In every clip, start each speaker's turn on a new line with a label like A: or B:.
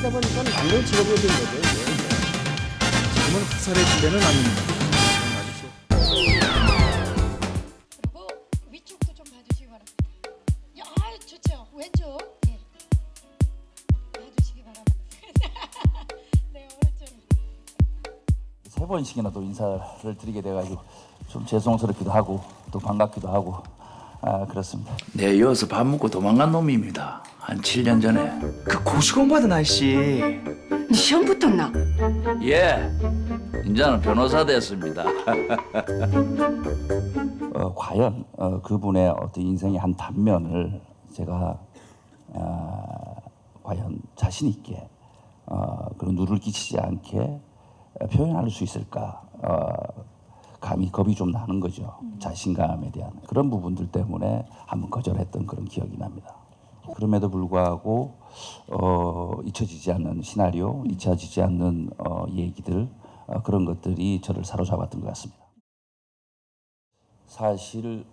A: 그러다 보니까 완전 직업이 된 거죠. 이게.
B: 지금은 화살의 시대는 아닙니다.
C: 그리고 위쪽도 좀 봐주시기 바랍니다. 야, 좋죠. 왼쪽. 네. 봐주시기 바랍니다. 네, 오른쪽.
D: 세 번씩이나 또 인사를 드리게 돼가지고 좀 죄송스럽기도 하고 또 반갑기도 하고 그렇습니다.
E: 네, 이어서 밥 먹고 도망간 놈입니다. 한 7년 전에.
B: 그 고시공 받은 아이씨.
C: 네 시험 붙었나?
E: 예, 이제는 변호사 됐습니다.
D: 과연 그분의 어떤 인생의 한 단면을 제가 과연 자신 있게 그런 누를 끼치지 않게 표현할 수 있을까? 감히 겁이 좀 나는 거죠. 자신감에 대한 그런 부분들 때문에 한번 거절했던 그런 기억이 납니다. 그럼에도 불구하고 잊혀지지 않는 시나리오, 잊혀지지 않는 얘기들 그런 것들이 저를 사로잡았던 것 같습니다. 사실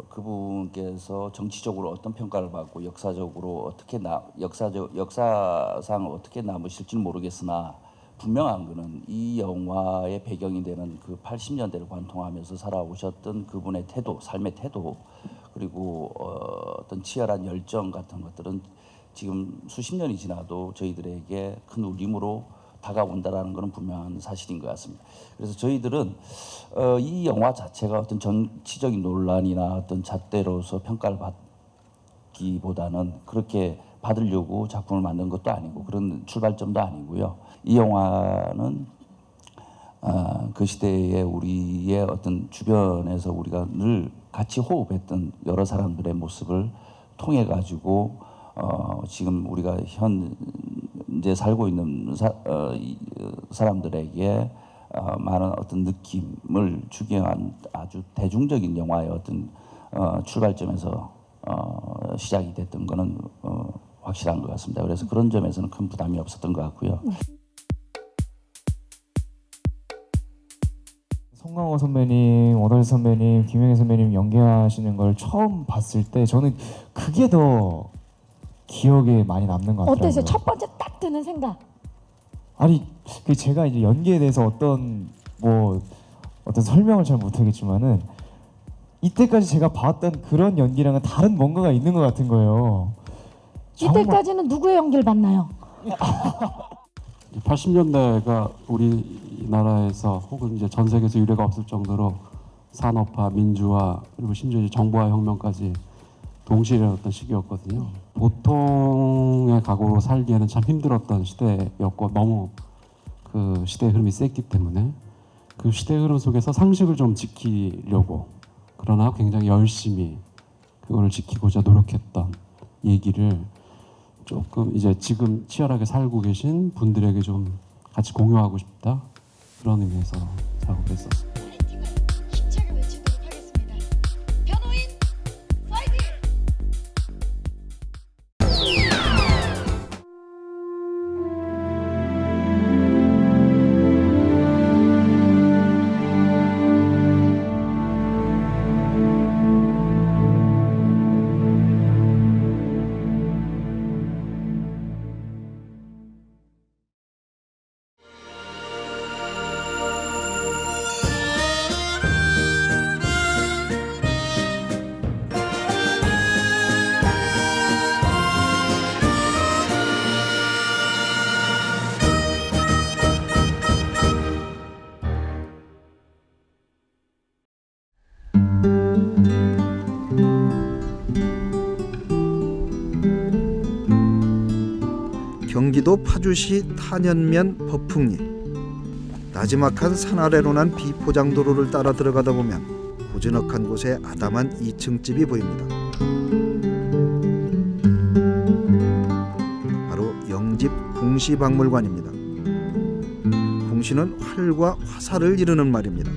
D: 그분께서 정치적으로 어떤 평가를 받고 역사적으로 어떻게 역사상 어떻게 남으실지는 모르겠으나 분명한 거는 이 영화의 배경이 되는 그 80년대를 관통하면서 살아오셨던 그분의 태도, 삶의 태도, 그리고 어떤 치열한 열정 같은 것들은 지금 수십 년이 지나도 저희들에게 큰 울림으로 다가온다라는 것은 분명한 사실인 것 같습니다. 그래서 저희들은 이 영화 자체가 어떤 정치적인 논란이나 어떤 잣대로서 평가를 받기보다는 그렇게 받으려고 작품을 만든 것도 아니고 그런 출발점도 아니고요. 이 영화는 그 시대에 우리의 어떤 주변에서 우리가 늘 같이 호흡했던 여러 사람들의 모습을 통해 가지고 지금 우리가 현재 살고 있는 사람들에게 많은 어떤 느낌을 주기 위한 아주 대중적인 영화의 어떤 출발점에서 시작이 됐던 거는 확실한 것 같습니다. 그래서 그런 점에서는 큰 부담이 없었던 것 같고요.
F: 송강호 선배님, 오다리 선배님, 김영애 선배님 연기하시는 걸 처음 봤을 때 저는 그게 더 기억에 많이 남는 것 같아요.
C: 어땠어요? 첫 번째 딱 드는 생각.
F: 아니, 그 제가 이제 연기에 대해서 어떤 설명을 잘 못하겠지만은 이때까지 제가 봤던 그런 연기랑은 다른 뭔가가 있는 것 같은 거예요.
C: 이때까지는 누구의 연기를 봤나요?
G: 80년대가 우리나라에서 혹은 이제 전 세계에서 유례가 없을 정도로 산업화, 민주화 그리고 심지어 이제 정보화 혁명까지 동시에 일어났던 시기였거든요. 보통의 각오로 살기에는 참 힘들었던 시대였고 너무 그 시대의 흐름이 셌기 때문에 그 시대의 흐름 속에서 상식을 좀 지키려고 그러나 굉장히 열심히 그걸 지키고자 노력했던 얘기를 조금 이제 지금 치열하게 살고 계신 분들에게 좀 같이 공유하고 싶다 그런 의미에서 작업했었어요.
C: 파이팅을 힘차게 외치도록 하겠습니다. 변호인 파이팅!
B: 경기도 파주시 탄현면 법풍리. 나지막한 산 아래로 난 비포장도로를 따라 들어가다 보면 고즈넉한 곳에 아담한 2층 집이 보입니다. 바로 영집 궁시박물관입니다. 궁시는 활과 화살을 이루는 말입니다.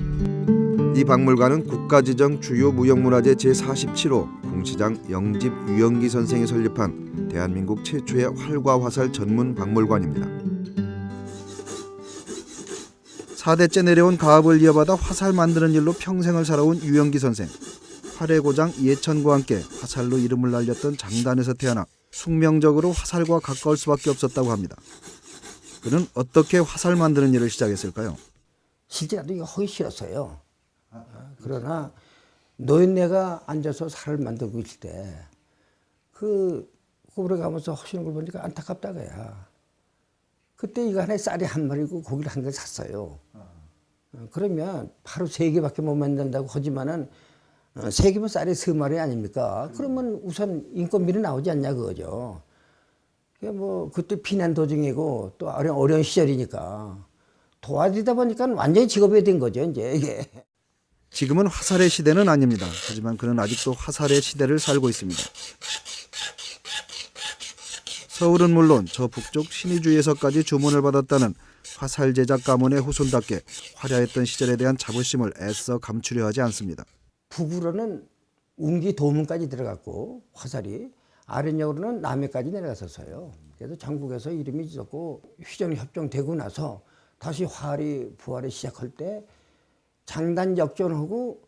B: 이 박물관은 국가지정 주요 무형문화재 제47호 궁시장 영집 유영기 선생이 설립한 대한민국 최초의 활과 화살 전문 박물관입니다. 4대째 내려온 가업을 이어받아 화살 만드는 일로 평생을 살아온 유영기 선생. 활의 고장 이해천과 함께 화살로 이름을 날렸던 장단에서 태어나 숙명적으로 화살과 가까울 수밖에 없었다고 합니다. 그는 어떻게 화살 만드는 일을 시작했을까요?
H: 실제 나도 이거 하기 싫었어요. 그러나 노인네가 앉아서 살을 만들고 있을 때 그 호불호 가면서 하시는 걸 보니까 안타깝다 그야. 그때 이거 하나에 쌀이 한 마리고 고기를 한 개 샀어요. 그러면 바로 3개밖에 못 만든다고 하지만은 3개면 쌀이 2마리 아닙니까? 그러면 우선 인건비는 나오지 않냐 그거죠. 뭐 그때 피난 도중이고 또 어려운 시절이니까 도와드리다 보니까 완전히 직업이 된 거죠 이제 이게.
B: 지금은 화살의 시대는 아닙니다. 하지만 그는 아직도 화살의 시대를 살고 있습니다. 서울은 물론 저 북쪽 신의주에서까지 주문을 받았다는 화살 제작 가문의 후손답게 화려했던 시절에 대한 자부심을 애써 감추려 하지 않습니다.
H: 북으로는 운기 도문까지 들어갔고 화살이 아랫역으로는 남해까지 내려갔었어요. 그래서 전국에서 이름이 있었고 휴전 협정되고 나서 다시 활이 부활을 시작할 때 장단 역전하고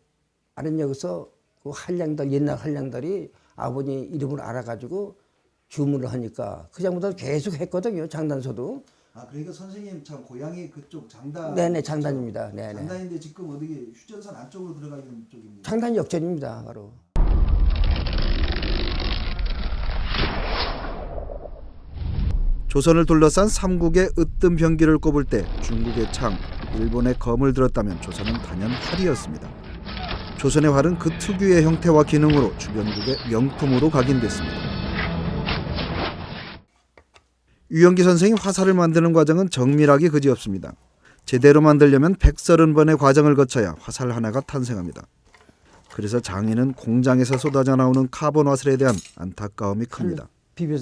H: 아랫역에서 그 한량들 옛날 한량들이 아버지 이름을 알아가지고 주문을 하니까 그 장부터 계속 했거든요. 장단서도.
B: 아 그러니까 선생님 참 고향이 그쪽 장단.
H: 네네 장단입니다. 네네.
B: 장단인데 지금 어떻게 휴전선 안쪽으로 들어가 있는 쪽입니다.
H: 장단 역전입니다. 바로.
B: 조선을 둘러싼 삼국의 으뜸 병기를 꼽을 때 중국의 창, 일본의 검을 들었다면 조선은 단연 활이었습니다. 조선의 활은 그 특유의 형태와 기능으로 주변국의 명품으로 각인됐습니다. 유영기 선생이 화살을 만드는 과정은 정밀하기 그지없습니다. 제대로 만들려면 130번의 과정을 거쳐야 화살 하나가 탄생합니다. 그래서 장인은 공장에서 쏟아져 나오는 카본 화살에 대한 안타까움이 큽니다.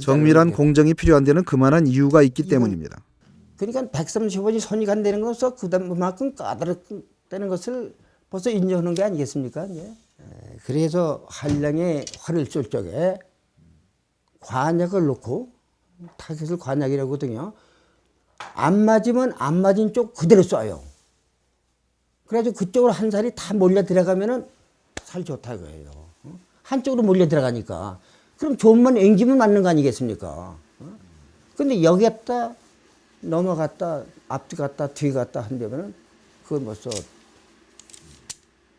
B: 정밀한 공정이 필요한 데는 그만한 이유가 있기 때문입니다.
H: 그러니까 130원이 손이 간다는 것은 그만큼 까다롭다는 것을 벌써 인정하는 게 아니겠습니까? 이제. 그래서 한량의 활을 쏠 적에 관약을 놓고 타겟을 관약이라고 하거든요. 안 맞으면 안 맞은 쪽 그대로 쏴요. 그래가지고 그쪽으로 한 살이 다 몰려 들어가면은 살 좋다 그거예요. 한쪽으로 몰려 들어가니까. 그럼 좀만 앵기면 맞는 거 아니겠습니까? 근데 여기 갔다 넘어갔다 앞뒤 갔다 뒤 갔다 한다면은 그건 벌써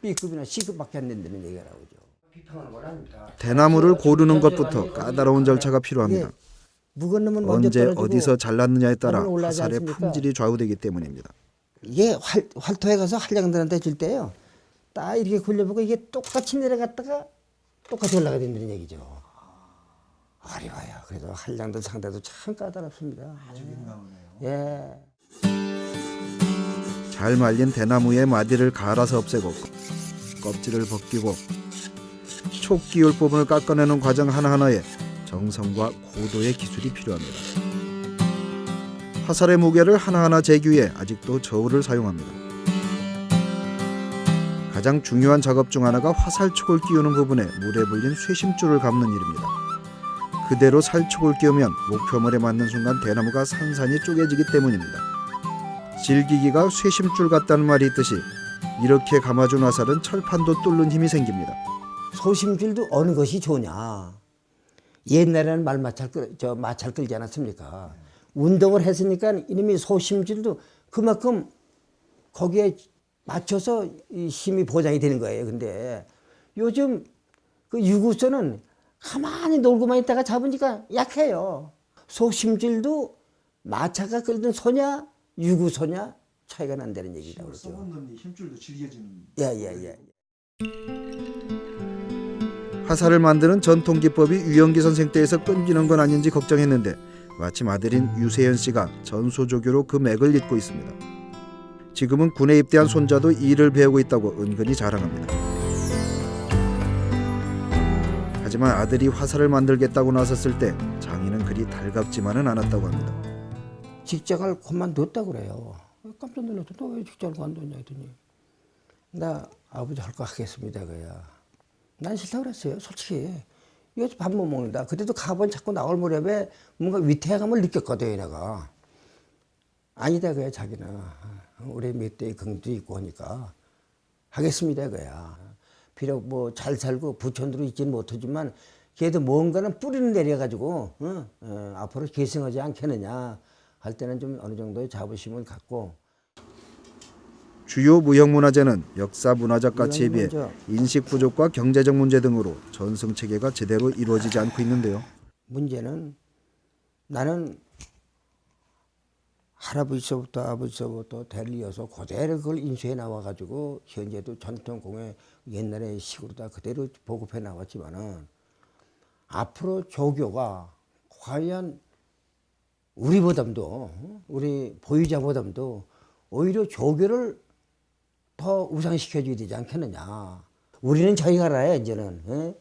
H: B급이나 C급밖에 안 된다는 얘기가 나오죠. 비평하는 건 아닙니다.
B: 대나무를 고르는 것부터 까다로운 절차가 필요합니다.
H: 묵은 놈은 먼저
B: 언제
H: 떨어지고
B: 어디서 잘랐느냐에 따라
H: 올라가지
B: 화살의
H: 않습니까?
B: 품질이 좌우되기 때문입니다.
H: 이게 활터에 가서 한량들한테 줄 때요. 딱 이렇게 굴려보고 이게 똑같이 내려갔다가 똑같이 올라가야 된다는 얘기죠. 어려워요. 그래도 한량들 상대도 참 까다롭습니다. 아주 민감하네요. 예.
B: 잘 말린 대나무의 마디를 갈아서 없애고 껍질을 벗기고 촉 끼울 부분을 깎아내는 과정 하나하나에 정성과 고도의 기술이 필요합니다. 화살의 무게를 하나하나 재기 위해 아직도 저울을 사용합니다. 가장 중요한 작업 중 하나가 화살촉을 끼우는 부분에 물에 불린 쇠심줄을 감는 일입니다. 그대로 살촉을 끼우면 목표물에 맞는 순간 대나무가 산산이 쪼개지기 때문입니다. 질기기가 쇠심줄 같다는 말이 있듯이 이렇게 감아준 화살은 철판도 뚫는 힘이 생깁니다.
H: 소심줄도 어느 것이 좋냐. 옛날에는 마찰 끌지 않았습니까? 운동을 했으니까 이놈이 소심줄도 그만큼 거기에 맞춰서 이 힘이 보장이 되는 거예요. 근데 요즘 그 유구소는 가만히 놀고만 있다가 잡으니까 약해요. 소심줄도 마차가 끌던 소냐 유구소냐 차이가 난다는 얘기라고 그러죠.
B: 힘줄도 질겨지는.
H: 예.
B: 화살을 만드는 전통 기법이 유영기 선생 때에서 끊기는 건 아닌지 걱정했는데 마침 아들인 유세연 씨가 전소조교로 그 맥을 잇고 있습니다. 지금은 군에 입대한 손자도 일을 배우고 있다고 은근히 자랑합니다. 하지만 아들이 화살을 만들겠다고 나섰을 때 장인은 그리 달갑지만은 않았다고 합니다.
H: 직장을 그만뒀다고 그래요. 깜짝 놀랐어. 너 왜 직장을 그만뒀냐 했더니 나 아버지 할 거 하겠습니다. 그야. 난 싫다고 그랬어요. 솔직히. 이거 밥 못 먹는다. 그때도 가본 자꾸 나올 무렵에 뭔가 위태감을 느꼈거든요. 내가. 아니다 그야 자기는. 우리 몇 대의 긍도 있고 하니까 하겠습니다. 그야. 비록 뭐 잘 살고 부천으로 있지는 못하지만 걔도 뭔가는 뿌리는 내려가지고 앞으로 계승하지 않겠느냐 할 때는 좀 어느 정도의 자부심을 갖고.
B: 주요 무형문화재는 역사 문화적 가치에 비해
H: 먼저
B: 인식 부족과 경제적 문제 등으로 전승 체계가 제대로 이루어지지 않고 있는데요.
H: 문제는 나는 할아버지서부터 아버지서부터 대를 이어서 그대로 그걸 인수해 나와가지고 현재도 전통공예 옛날의 식으로 다 그대로 보급해 나왔지만은 앞으로 조교가 과연 우리보담도 우리 보유자보담도 오히려 조교를 더 우상시켜줘야 되지 않겠느냐. 우리는 저희가 알아야 이제는.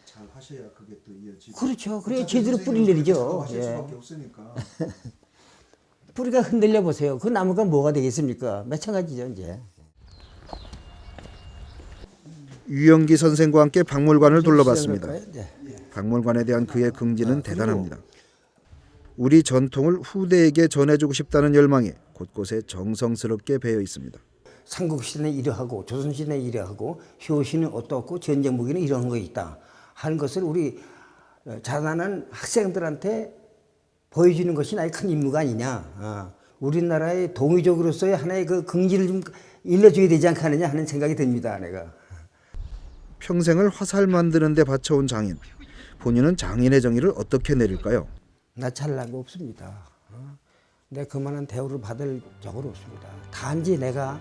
B: 잘 하셔야 그게 또 이어지고.
H: 그렇죠. 그래야 제대로 뿌리를 내리죠.
B: 하실 수밖에 없으니까.
H: 뿌리가 흔들려 보세요. 그 나무가 뭐가 되겠습니까? 마찬가지죠 이제.
B: 유영기 선생과 함께 박물관을 둘러봤습니다.
H: 네.
B: 박물관에 대한 그의 긍지는 대단합니다. 우리 전통을 후대에게 전해주고 싶다는 열망이 곳곳에 정성스럽게 배어 있습니다.
H: 삼국시대는 이러하고 조선시대는 이러하고 효시는 어떻고 전쟁 무기는 이런 거 있다 하는 것을 우리 자라나는 학생들한테 보여주는 것이 나의 큰 임무가 아니냐. 우리나라의 동의적으로서의 하나의 그 긍지를 좀 일러줘야 되지 않겠느냐 하는 생각이 듭니다. 내가.
B: 평생을 화살 만드는 데 바쳐온 장인. 본인은 장인의 정의를 어떻게 내릴까요?
H: 나 잘난 거 없습니다. 내가 그만한 대우를 받을 적은 없습니다. 단지 내가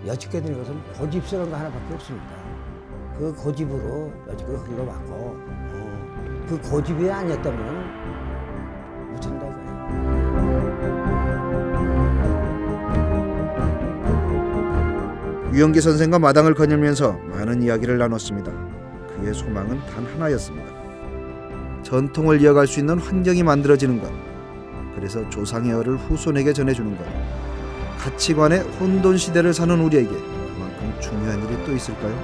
H: 여쭙게 되는 것은 고집스러운 거 하나밖에 없습니다. 그 고집으로 여지껏 흘러왔고 그 고집이 아니었다면 못한다고요.
B: 유영기 선생과 마당을 거닐면서 많은 이야기를 나눴습니다. 그의 소망은 단 하나였습니다. 전통을 이어갈 수 있는 환경이 만들어지는 것. 그래서 조상의 얼을 후손에게 전해주는 것. 가치관의 혼돈 시대를 사는 우리에게 그만큼 중요한 일이 또 있을까요?